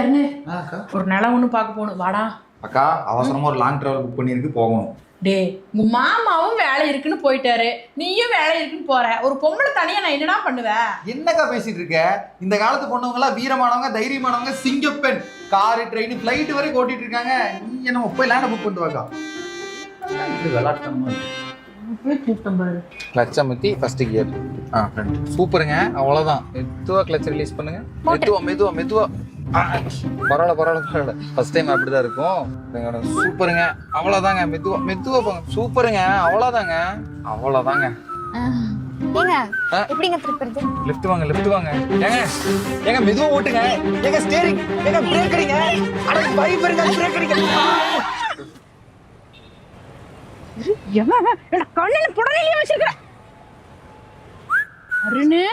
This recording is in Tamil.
அருணு ஒரு நிலம் ஒன்று பார்க்க போகணும் வாடா. அக்கா அவசரமா ஒரு லாங் டிராவல் புக் பண்ணிருக்கு போகணும். டே உங்க மாமாவும் வேலை இருக்குன்னு போயிட்டாரு, நீயும் வேலை இருக்குன்னு போற. ஒரு பொம்பளை தனியா நான் என்னடா பண்ணுவேன்? என்னக்கா பேசிட்டு இருக்க? இந்த காலத்து பொண்ணவங்க எல்லாம் வீரமானவங்க, தைரியமானவங்க, சிங்கப்பெண். காரு ட்ரெயின் ஃபிளைட் வரை ஓட்டிட்டு இருக்காங்க. நீ என்ன போய் லேண்ட புக் பண்ணிட்டு வாக்கா. கிளட்ச் அமுத்தி ஃபர்ஸ்ட் கியர். சூப்பருங்க. அவ்வளவுதான். மெதுவா கிளட்ச் ரிலீஸ் பண்ணுங்க. மெதுவா மெதுவா மெதுவா. பரவாயில்ல. ஃபர்ஸ்ட் டைம் அப்படிதான் இருக்கும். சூப்பருங்க. அவ்வளவுதாங்க. மெதுவா மெதுவா போங்க. சூப்பருங்க. அவ்வளவுதாங்க. எப்படிங்க திருப்பிறது? லெஃப்ட் வாங்க. ஏங்க மெதுவா ஓட்டுங்க. ஏங்க ஸ்டீரிங். ஏங்க பிரேக் அடிங்க. அட வைபருங்க பிரேக் அடிங்க. கண்ணில புடலையே வச்சிருக்க அருணு.